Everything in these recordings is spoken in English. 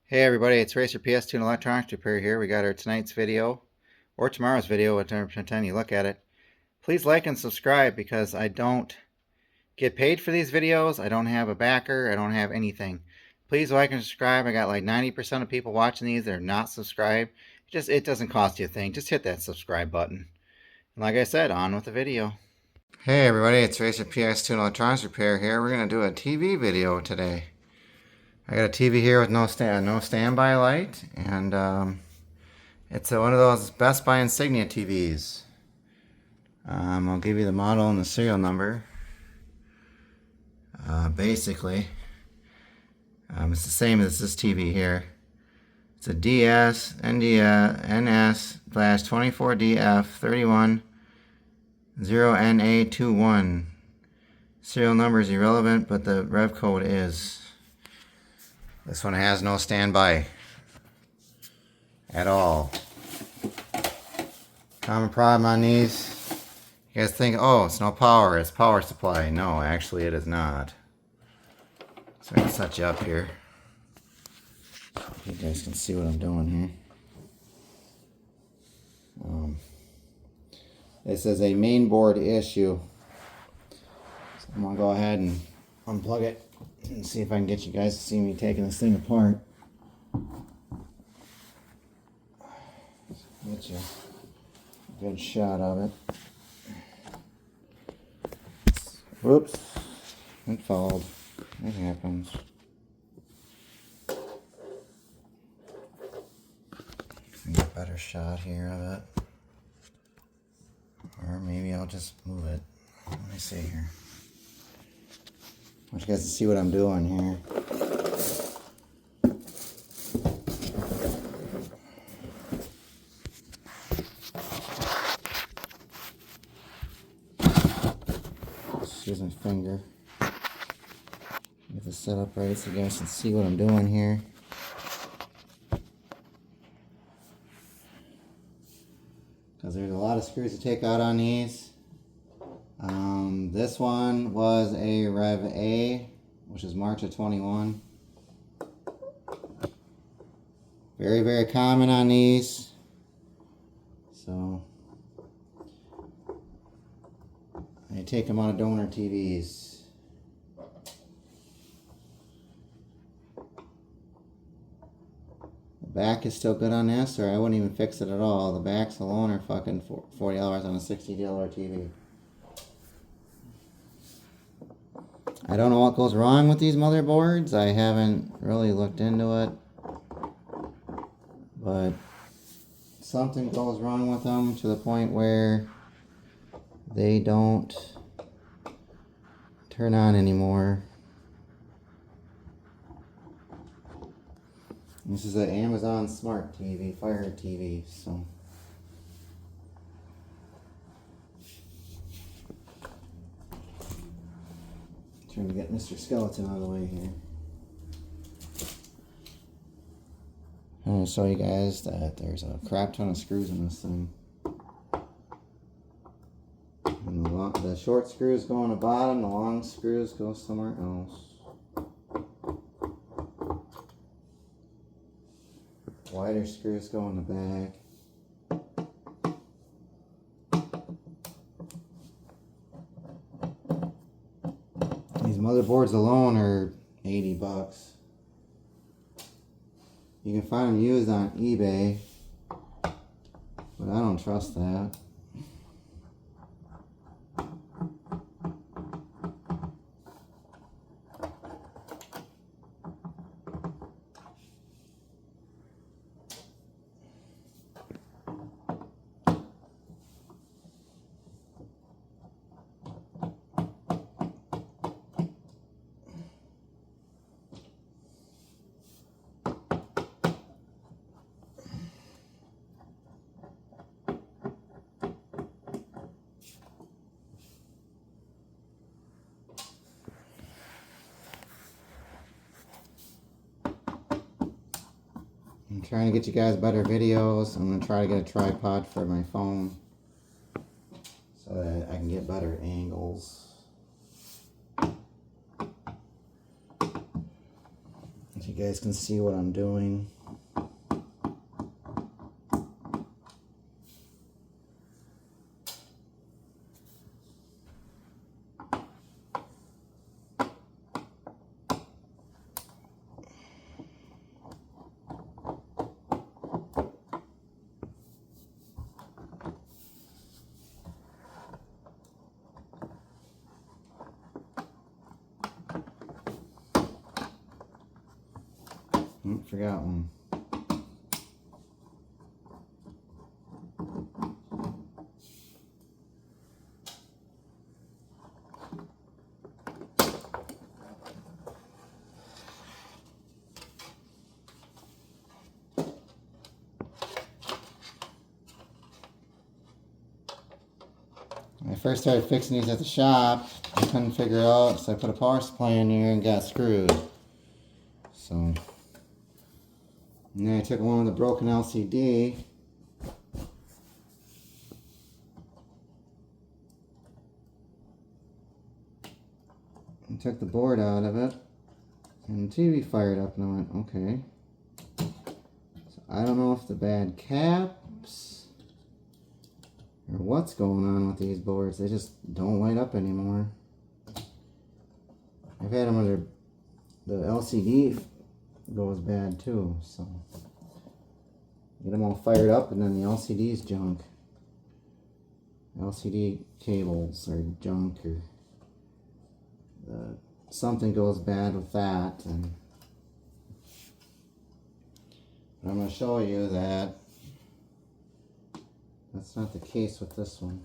Hey everybody, it's Racer PS2 and Electronics Repair here. We got our tonight's video, or tomorrow's video, whatever time you look at it. Please like and subscribe because I don't get paid for these videos. I don't have a backer. I don't have anything. Please like and subscribe. I got like 90% of people watching these that are not subscribed. It doesn't cost you a thing. Just hit that subscribe button. And like I said, on with the video. Hey everybody, it's Racer PS2 and Electronics Repair here. We're going to do a TV video today. I got a TV here with no standby light, and it's one of those Best Buy Insignia TVs. I'll give you the model and the serial number. Basically, it's the same as this TV here. It's a DS NS/24DF31 0NA21. Serial number is irrelevant, but the rev code is. This one has no standby at all. Common problem on these. You guys think, oh, it's no power, it's power supply. No, actually it is not. So I'm going to set you up here. You guys can see what I'm doing here. This is a main board issue. So I'm going to go ahead and unplug it and see if I can get you guys to see me taking this thing apart. Get you a good shot of it. Whoops, it followed. It happens. Get a better shot here of it. Or maybe I'll just move it. Let me see here. I want you guys to see what I'm doing here. Excuse my finger. Get this set up right so you guys can see what I'm doing here. Because there's a lot of screws to take out on these. This one was a Rev A, which is March of 21. Very, very common on these. So I take them out of donor TVs. The back is still good on this, or I wouldn't even fix it at all. The backs alone are fucking $40 on a $60 TV. I don't know what goes wrong with these motherboards. I haven't really looked into it. But something goes wrong with them to the point where they don't turn on anymore. This is an Amazon Smart TV, Fire TV, so. Trying to get Mr. Skeleton out of the way here. I'm going to show you guys that there's a crap ton of screws in this thing. And the short screws go on the bottom, the long screws go somewhere else. Wider screws go in the back. These motherboards alone are 80 bucks. You can find them used on eBay, but I don't trust that. I'm trying to get you guys better videos. I'm going to try to get a tripod for my phone so that I can get better angles. you guys can see what I'm doing. Forgot one. When I first started fixing these at the shop, I couldn't figure it out, so I put a power supply in here and got screwed. So, and then I took one of the broken LCD and took the board out of it, and the TV fired up, and I went, okay. So I don't know if the bad caps or what's going on with these boards. They just don't light up anymore. I've had them where the LCD goes bad too, so get them all fired up and then the LCD's junk. LCD cables are junk, or something goes bad with that. And I'm going to show you that that's not the case with this one.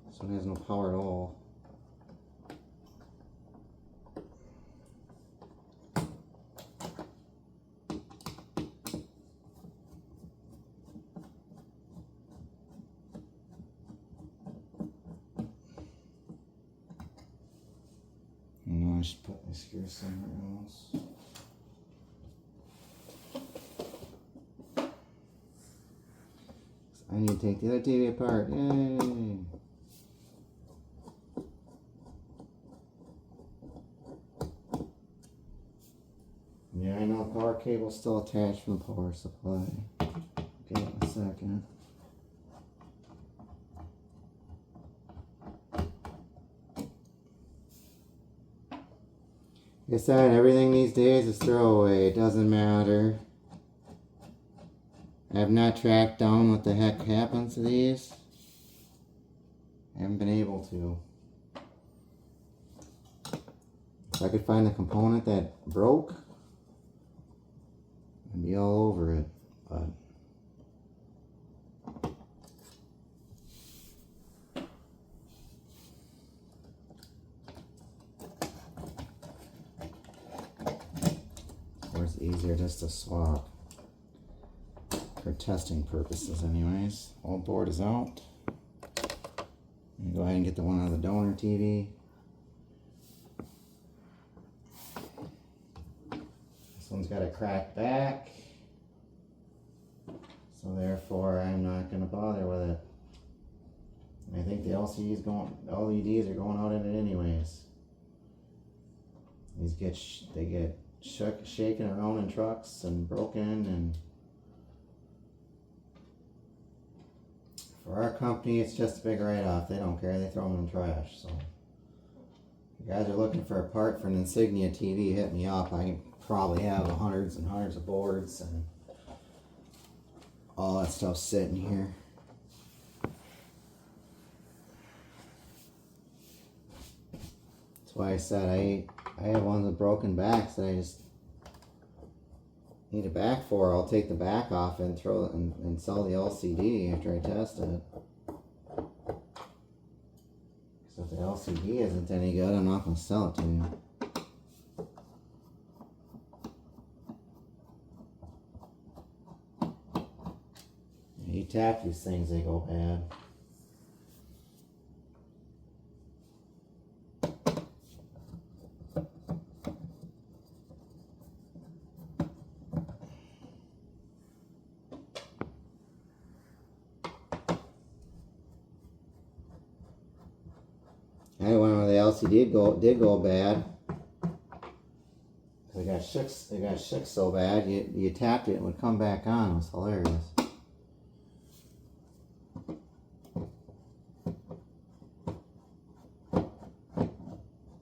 This one has no power at all. I should put my screw somewhere else. I need to take the other TV apart. Yay! Yeah, I know the power cable's still attached from the power supply. Okay, in a second. Like I said, everything these days is throwaway. It doesn't matter. I have not tracked down what the heck happens to these. I haven't been able to. If I could find the component that broke, I'd be all over it. But it's easier just to swap for testing purposes anyways. Old board is out. Go ahead and get the one out of the donor TV. This one's got a cracked back, so therefore I'm not going to bother with it. I think the LEDs are going out in it anyways. They get shaken around in trucks and broken, and for our company it's just a big write-off. They don't care, they throw them in the trash. So if you guys are looking for a part for an Insignia TV, hit me up. I probably have hundreds and hundreds of boards and all that stuff sitting here. That's why I said I have ones with broken backs that I just need a back for. I'll take the back off and throw it and sell the LCD after I test it. So if the LCD isn't any good, I'm not going to sell it to you. You tap these things, they go bad. I had one where the LCD did go bad. I got shook so bad, you tapped it, it would come back on. It was hilarious.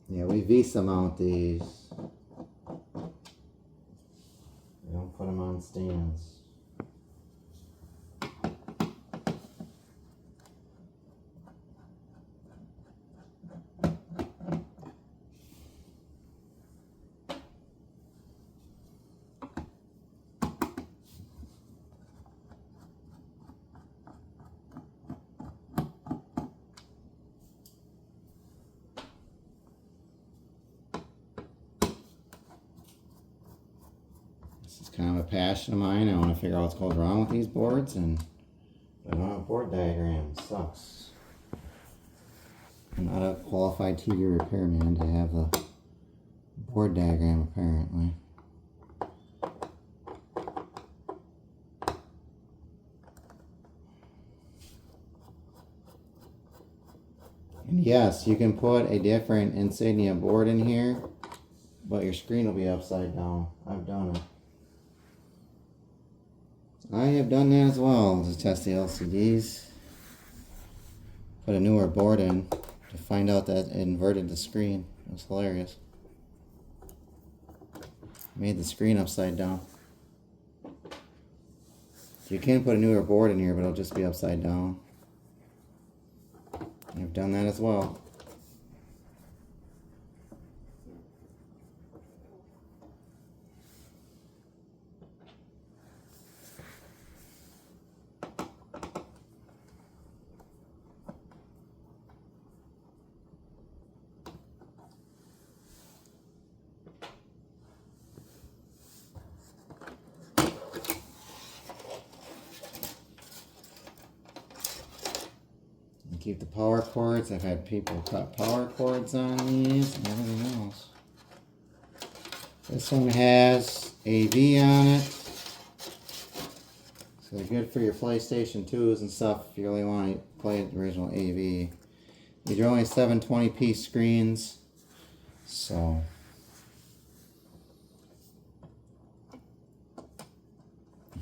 Yeah, we Visa mount these. We don't put them on stands. This is kind of a passion of mine. I want to figure out what's going wrong with these boards, and I don't have a board diagram. It sucks. I'm not a qualified TV repairman to have the board diagram, apparently. And yes, you can put a different Insignia board in here, but your screen will be upside down. I've done it. I have done that as well to test the LCDs. Put a newer board in to find out that it inverted the screen. It was hilarious. Made the screen upside down. You can put a newer board in here, but it'll just be upside down. I've done that as well. Keep the power cords. I've had people cut power cords on these and everything else. This one has AV on it. So they're good for your PlayStation 2s and stuff if you really want to play the original AV. These are only 720p screens. So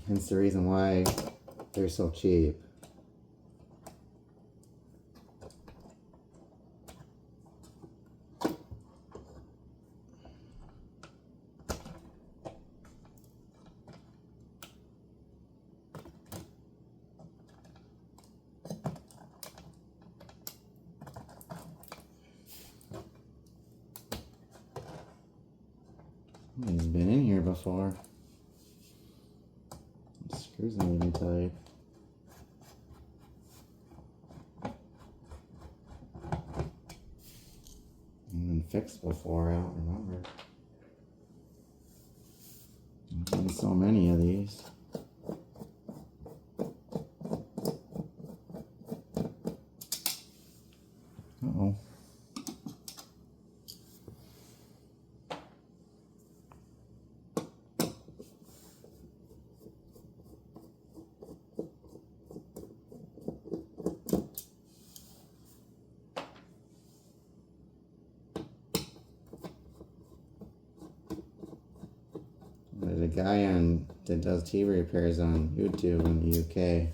hence the reason why they're so cheap. He's been in here before. The screws are really tight. And been fixed before, I don't remember. I've done so many of these. Uh-oh. There's a guy that does TV repairs on YouTube in the UK.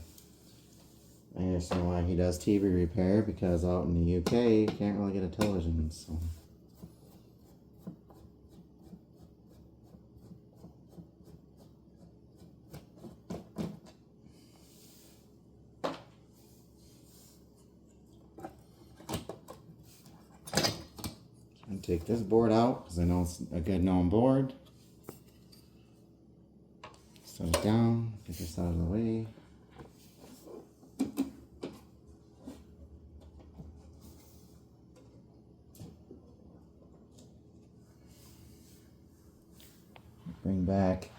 I understand why he does TV repair, because out in the UK you can't really get a television, so. I'm take this board out because I know it's a good known board. Set it down, get this out of the way. Bring back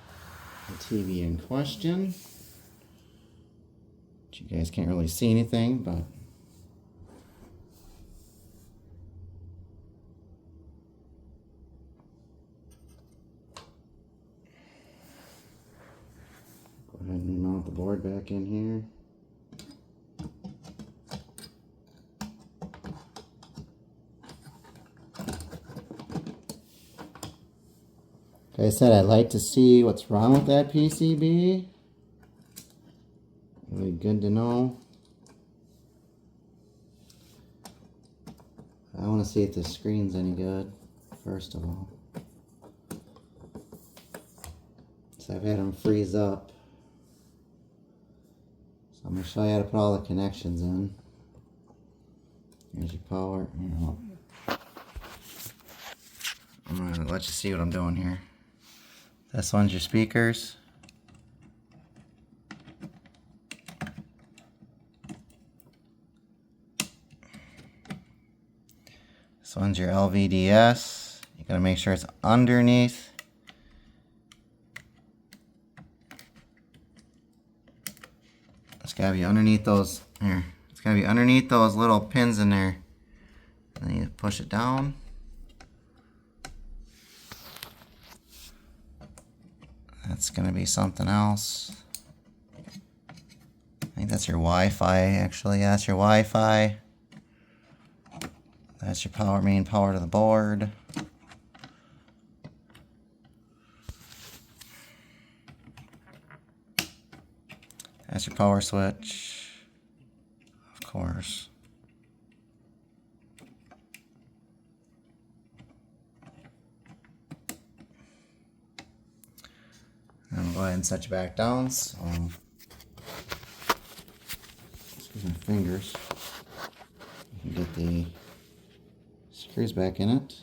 the TV in question. You guys can't really see anything, but go ahead and remount the board back in here. Like I said, I'd like to see what's wrong with that PCB. It would be good to know. I want to see if the screen's any good, first of all. So I've had them freeze up. So I'm going to show you how to put all the connections in. Here's your power. I'm going to let you see what I'm doing here. This one's your speakers. This one's your LVDS. You gotta make sure it's underneath. It's gotta be underneath those here. It's gotta be underneath those little pins in there. And then you push it down. That's gonna be something else. I think that's your Wi-Fi actually. Yeah, that's your Wi-Fi. That's your power, main power to the board. That's your power switch, of course. And I'll go ahead and set you back down. So, excuse my fingers. You can get the screws back in it.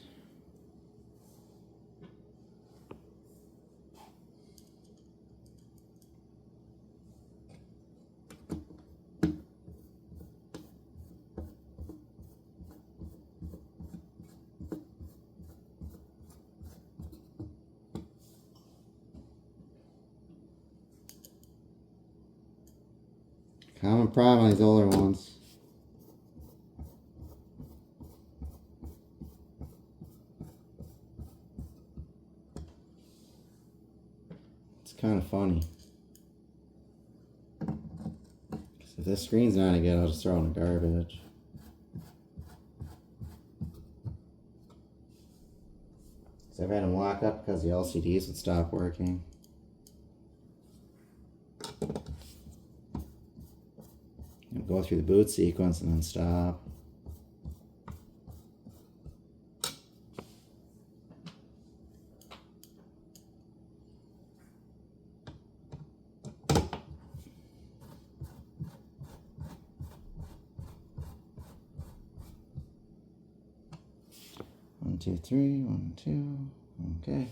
Common problem on these older ones. It's kind of funny. Because if this screen's not good, I'll just throw it in the garbage. So I've had them lock up because the LCDs would stop working. Go through the boot sequence and then stop. One, two, three, 1, 2. Okay.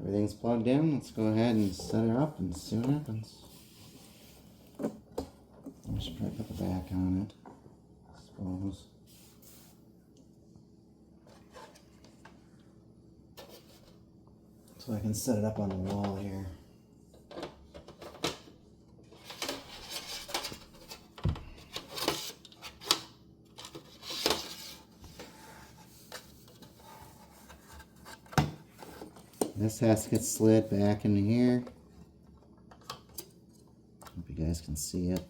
Everything's plugged in. Let's go ahead and set it up and see what happens. I should probably put the back on it, I suppose. So I can set it up on the wall here. This has to get slid back into here. Hope you guys can see it.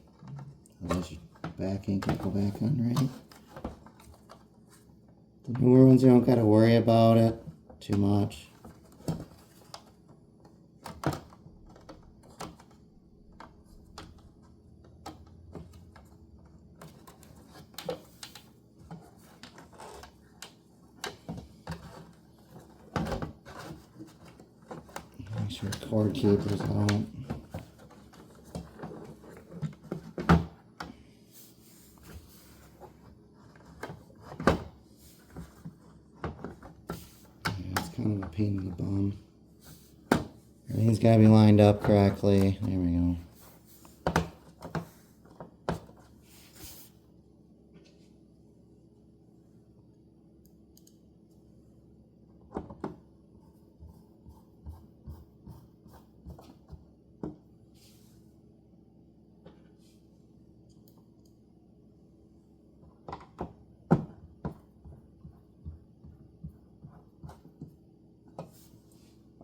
Otherwise your backing can go back on right. The newer ones, you don't got to worry about it too much. Make sure the cord keeper's out. Kind of a pain in the bum. Everything's got to be lined up correctly. There we go.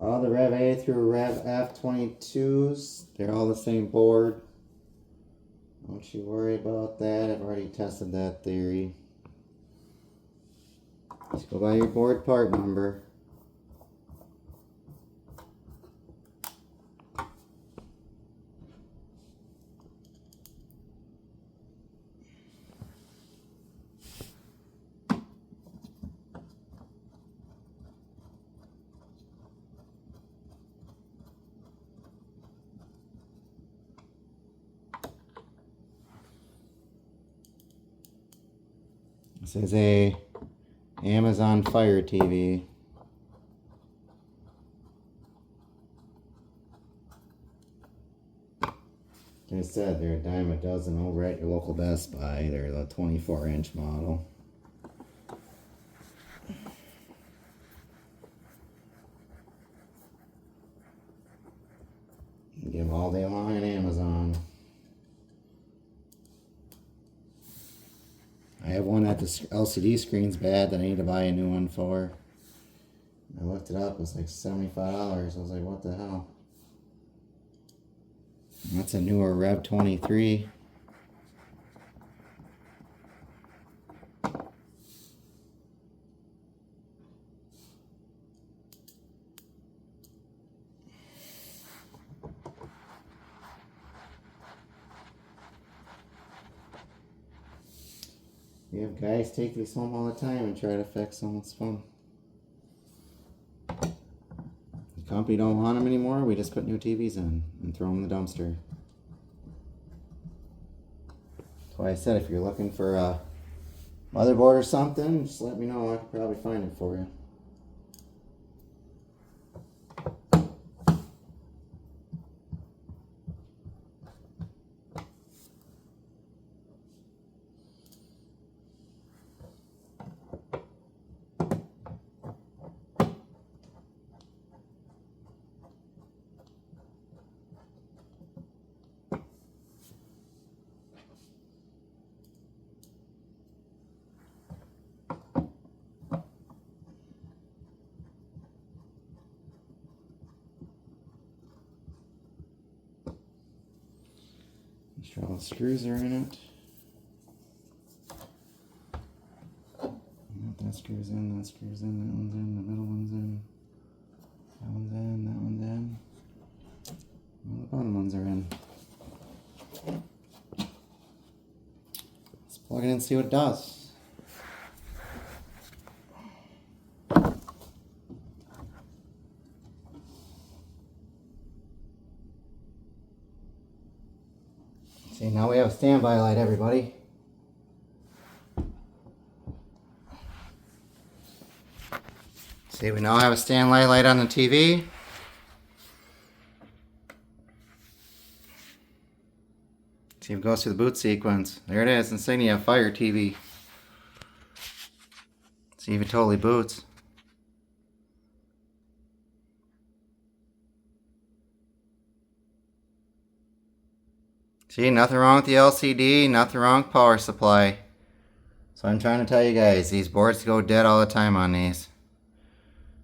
All the Rev A through Rev F22s, they're all the same board. Don't you worry about that. I've already tested that theory. Just go by your board part number. This is a Amazon Fire TV. Like I said, they're a dime a dozen over at your local Best Buy. They're the 24-inch model. You get them all day long on Amazon. I have one that the LCD screen's bad that I need to buy a new one for. I looked it up, it was like $75. I was like, what the hell? And that's a newer Rev 23. We have guys take these home all the time and try to fix them. It's fun. The company don't want them anymore. We just put new TVs in and throw them in the dumpster. That's why I said if you're looking for a motherboard or something, just let me know. I could probably find it for you. Make sure all the screws are in it. That screw's in, that screw's in, that one's in, the middle one's in, that one's in, that one's in. All the bottom ones are in. Let's plug it in and see what it does. See, now we have a standby light, everybody. See, we now have a standby light on the TV. See if it goes through the boot sequence. There it is, Insignia Fire TV. See if it totally boots. See, nothing wrong with the LCD, nothing wrong with power supply. So I'm trying to tell you guys, these boards go dead all the time on these.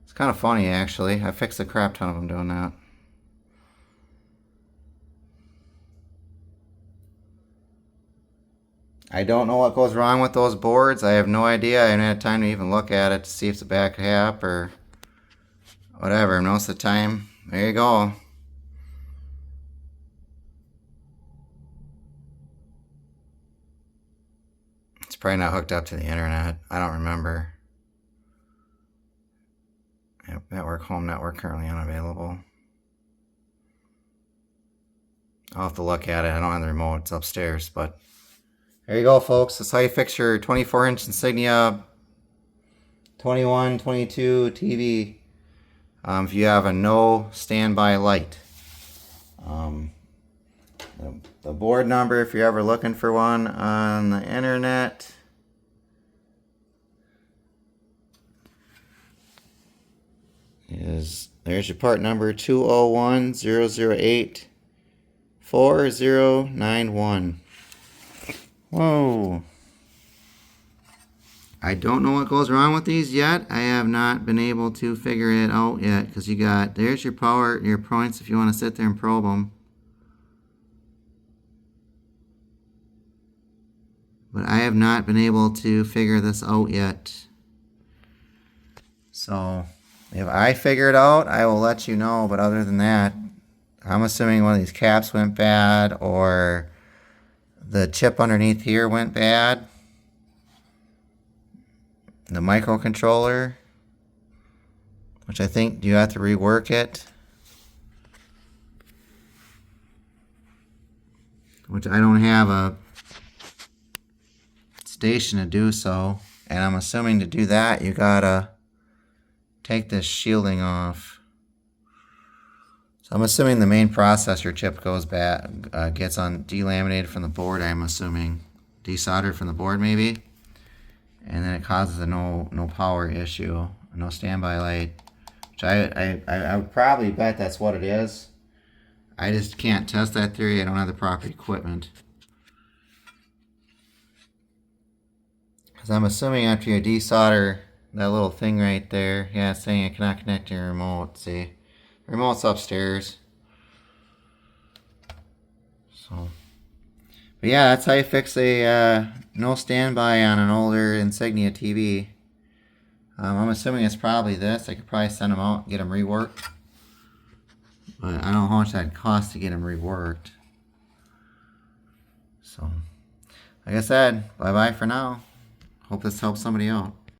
It's kind of funny actually. I fixed a crap ton of them doing that. I don't know what goes wrong with those boards. I have no idea. I haven't had time to even look at it to see if it's a back cap or whatever. Most of the time, there you go. It's probably not hooked up to the internet. I don't remember. Yep, network, home network currently unavailable. I'll have to look at it. I don't have the remote. It's upstairs, but there you go, folks. That's how you fix your 24-inch Insignia 21, 22 TV. If you have a no standby light. The board number, if you're ever looking for one on the internet, there's your part number 201-008-4091. Whoa. I don't know what goes wrong with these yet. I have not been able to figure it out yet, because there's your power, your points if you want to sit there and probe them. But I have not been able to figure this out yet. So if I figure it out, I will let you know. But other than that, I'm assuming one of these caps went bad or the chip underneath here went bad. The microcontroller, which I think you have to rework it. Which I don't have a station to do so. And I'm assuming to do that, you gotta take this shielding off. So I'm assuming the main processor chip goes bad, gets delaminated from the board. I'm assuming desoldered from the board maybe, and then it causes a no power issue, no standby light. Which I would probably bet that's what it is. I just can't test that theory. I don't have the proper equipment. Because I'm assuming after you desolder that little thing right there, yeah, it's saying it cannot connect to your remote. See, the remote's upstairs. So, but yeah, that's how you fix a no standby on an older Insignia TV. I'm assuming it's probably this. I could probably send them out and get them reworked. But I don't know how much that costs to get them reworked. So, like I said, bye-bye for now. Hope this helps somebody out.